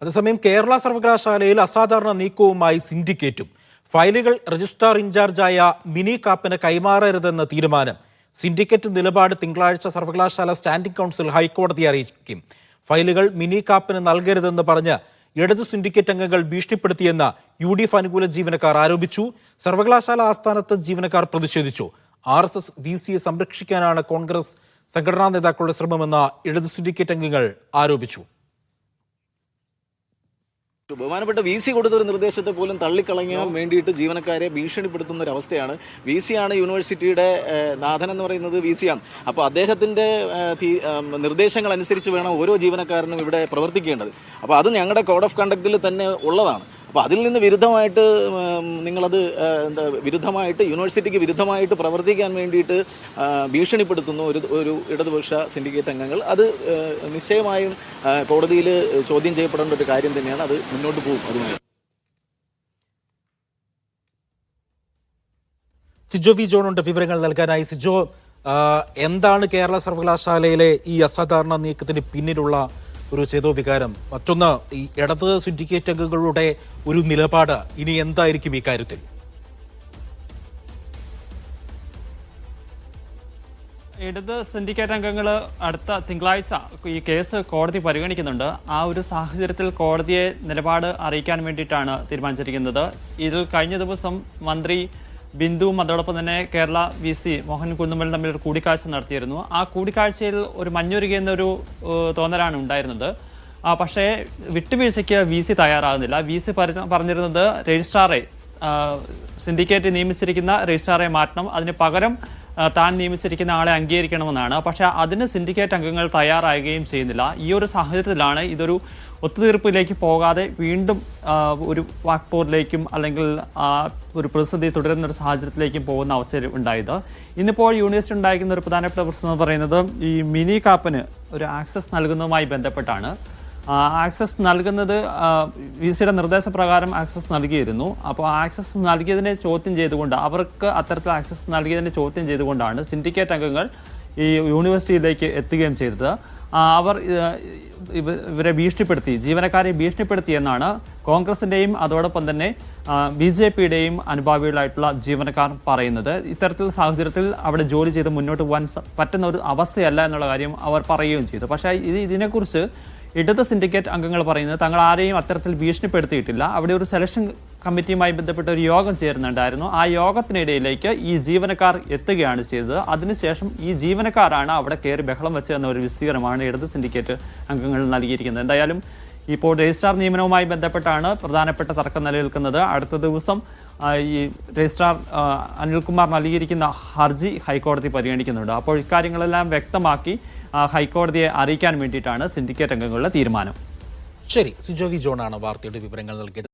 അതേസമയം കേരള സർവകലാശാലയിൽ അസാധാരണ നീക്കവുമായി സിൻഡിക്കേറ്റും. ഫയലുകൾ രജിസ്ട്രാർ ഇൻചാർജായ മിനി കാപ്പന് കൈമാറരുതെന്ന തീരുമാനം. സിൻഡിക്കേറ്റ് നിലപാട് തിങ്കളാഴ്ച സർവകലാശാല സ്റ്റാൻഡിംഗ് കൗൺസിൽ ഹൈക്കോടതിയെ അറിയിക്കും. ഫയലുകൾ മിനി കാപ്പന് നൽകരുതെന്ന് പറഞ്ഞ് ഇടതു സിൻഡിക്കേറ്റ് അംഗങ്ങൾ ഭീഷണിപ്പെടുത്തിയെന്ന് UDF അനുകൂല ജീവനക്കാർ ആരോപിച്ചു. സർവകലാശാല ആസ്ഥാനത്ത് ജീവനക്കാർ പ്രതിഷേധിച്ചു. RSS VCയെ സംരക്ഷിക്കാനാണ് കോൺഗ്രസ് സംഘടനാ നേതാക്കളുടെ ശ്രമമെന്ന് ഇടതു സിൻഡിക്കേറ്റ് അംഗങ്ങൾ ആരോപിച്ചു. ബഹുമാനപ്പെട്ട VC കൊടുത്തൊരു നിർദ്ദേശത്തെ പോലും തള്ളിക്കളയാൻ വേണ്ടിയിട്ട് ജീവനക്കാരെ ഭീഷണിപ്പെടുത്തുന്ന ഒരു അവസ്ഥയാണ്. VC ആണ് യൂണിവേഴ്സിറ്റിയുടെ നാഥൻ എന്ന് പറയുന്നത് VC ആണ്. അപ്പോൾ അദ്ദേഹത്തിൻ്റെ നിർദ്ദേശങ്ങൾ അനുസരിച്ച് വേണം ഓരോ ജീവനക്കാരനും ഇവിടെ പ്രവർത്തിക്കേണ്ടത്. അപ്പോൾ അത് ഞങ്ങളുടെ കോഡ് ഓഫ് കണ്ടക്റ്റിൽ തന്നെ ഉള്ളതാണ്. അപ്പോൾ അതിൽ നിന്ന് വിരുദ്ധമായിട്ട് നിങ്ങളത് വിരുദ്ധമായിട്ട് യൂണിവേഴ്സിറ്റിക്ക് വിരുദ്ധമായിട്ട് പ്രവർത്തിക്കാൻ വേണ്ടിയിട്ട് ഭീഷണിപ്പെടുത്തുന്നു ഒരു ഇടതുപക്ഷ സിൻഡിക്കേറ്റ് അംഗങ്ങൾ. അത് നിശ്ചയമായും കോടതിയിൽ ചോദ്യം ചെയ്യപ്പെടേണ്ട ഒരു കാര്യം തന്നെയാണ്. അത് മുന്നോട്ട് പോകും. അതുമായി സിജോ വി ജോണുണ്ട് വിവരങ്ങൾ നൽകാനായി. സിജോ, എന്താണ് കേരള സർവകലാശാലയിലെ ഈ അസാധാരണ നീക്കത്തിന് പിന്നിലുള്ള ഒരു ചേതോവികാരം? മറ്റൊന്ന്, ഈ ഇടത് സിൻഡിക്കേറ്റ് അംഗങ്ങളുടെ ഒരു നിലപാട് ഇനി എന്തായിരിക്കും ഈ കാര്യത്തിൽ? ഇടത് സിൻഡിക്കേറ്റ് അംഗങ്ങൾ അടുത്ത തിങ്കളാഴ്ച ഈ കേസ് കോടതി പരിഗണിക്കുന്നുണ്ട്. ആ ഒരു സാഹചര്യത്തിൽ കോടതിയെ നിലപാട് അറിയിക്കാൻ വേണ്ടിയിട്ടാണ് തീരുമാനിച്ചിരിക്കുന്നത്. ഇതിൽ കഴിഞ്ഞ ദിവസം മന്ത്രി ബിന്ദുവും അതോടൊപ്പം തന്നെ കേരള VC മോഹൻ കുന്നുമ്മലും തമ്മിൽ ഒരു കൂടിക്കാഴ്ച നടത്തിയിരുന്നു. ആ കൂടിക്കാഴ്ചയിൽ ഒരു മഞ്ഞൊരുകിയെന്നൊരു തോന്നലാണ് ഉണ്ടായിരുന്നത്. പക്ഷേ വിട്ടുവീഴ്ചയ്ക്ക് VC തയ്യാറാകുന്നില്ല. VC പറഞ്ഞിരുന്നത് രജിസ്ട്രാറെ, സിൻഡിക്കേറ്റ് നിയമിച്ചിരിക്കുന്ന രജിസ്ട്രാറെ മാറ്റണം, അതിന് പകരം താൻ നിയമിച്ചിരിക്കുന്ന ആളെ അംഗീകരിക്കണമെന്നാണ്. പക്ഷേ അതിന് സിൻഡിക്കേറ്റ് അംഗങ്ങൾ തയ്യാറാകുകയും ചെയ്യുന്നില്ല. ഈ ഒരു സാഹചര്യത്തിലാണ് ഇതൊരു ഒത്തുതീർപ്പിലേക്ക് പോകാതെ വീണ്ടും ഒരു വാക്പോരിലേക്കും അല്ലെങ്കിൽ ഒരു പ്രതിസന്ധി തുടരുന്ന ഒരു സാഹചര്യത്തിലേക്കും പോകുന്ന അവസ്ഥ ഉണ്ടായത്. ഇന്നിപ്പോൾ യൂണിവേഴ്സിറ്റി ഉണ്ടായിരിക്കുന്ന ഒരു പ്രധാനപ്പെട്ട പ്രശ്നം എന്ന് പറയുന്നത് ഈ മിനി കാപ്പന് ഒരു ആക്സസ് നൽകുന്നതുമായി ബന്ധപ്പെട്ടാണ്. ആക്സസ് നൽകുന്നത് VCയുടെ നിർദ്ദേശപ്രകാരം ആക്സസ് നൽകിയിരുന്നു. അപ്പോൾ ആക്സസ് നൽകിയതിനെ ചോദ്യം ചെയ്തുകൊണ്ട്, അവർക്ക് അത്തരത്തിൽ ആക്സസ് നൽകിയതിനെ ചോദ്യം ചെയ്തുകൊണ്ടാണ് സിൻഡിക്കേറ്റ് അംഗങ്ങൾ ഈ യൂണിവേഴ്സിറ്റിയിലേക്ക് എത്തുകയും ചെയ്തത്. അവർ ഇവരെ ഭീഷണിപ്പെടുത്തി, ജീവനക്കാരെ ഭീഷണിപ്പെടുത്തി എന്നാണ് കോൺഗ്രസിൻ്റെയും അതോടൊപ്പം തന്നെ BJPയുടെയും അനുഭാവികളായിട്ടുള്ള ജീവനക്കാർ പറയുന്നത്. ഇത്തരത്തിൽ സാഹചര്യത്തിൽ അവിടെ ജോലി ചെയ്ത് മുന്നോട്ട് പോകാൻ പറ്റുന്ന ഒരു അവസ്ഥയല്ല എന്നുള്ള കാര്യം അവർ പറയുകയും ചെയ്തു. പക്ഷേ ഇതിനെക്കുറിച്ച് ഇടത് സിൻഡിക്കേറ്റ് അംഗങ്ങൾ പറയുന്നത് തങ്ങൾ ആരെയും അത്തരത്തിൽ ഭീഷണിപ്പെടുത്തിയിട്ടില്ല. അവിടെ ഒരു സെലക്ഷൻ കമ്മിറ്റിയുമായി ബന്ധപ്പെട്ട ഒരു യോഗം ചേരുന്നുണ്ടായിരുന്നു. ആ യോഗത്തിനിടയിലേക്ക് ഈ ജീവനക്കാർ എത്തുകയാണ് ചെയ്തത്. അതിനുശേഷം ഈ ജീവനക്കാരാണ് അവിടെ കയറി ബഹളം വെച്ചതെന്ന ഒരു വിശദീകരണമാണ് ഇടത് സിൻഡിക്കേറ്റ് അംഗങ്ങൾ നൽകിയിരിക്കുന്നത്. എന്തായാലും ഇപ്പോൾ രജിസ്ട്രാർ നിയമനവുമായി ബന്ധപ്പെട്ടാണ് പ്രധാനപ്പെട്ട തർക്കം നിലനിൽക്കുന്നത്. അടുത്ത ദിവസം ഈ രജിസ്ട്രാർ അനിൽകുമാർ നൽകിയിരിക്കുന്ന ഹർജി ഹൈക്കോടതി പരിഗണിക്കുന്നുണ്ട്. അപ്പോൾ ഇക്കാര്യങ്ങളെല്ലാം വ്യക്തമാക്കി ഹൈക്കോടതിയെ അറിയിക്കാൻ വേണ്ടിയിട്ടാണ് സിൻഡിക്കേറ്റ് അംഗങ്ങളുടെ തീരുമാനം. ശരി, സിജോ വി ജോണാണ് വാർത്തയുടെ വിവരങ്ങൾ നൽകിയത്.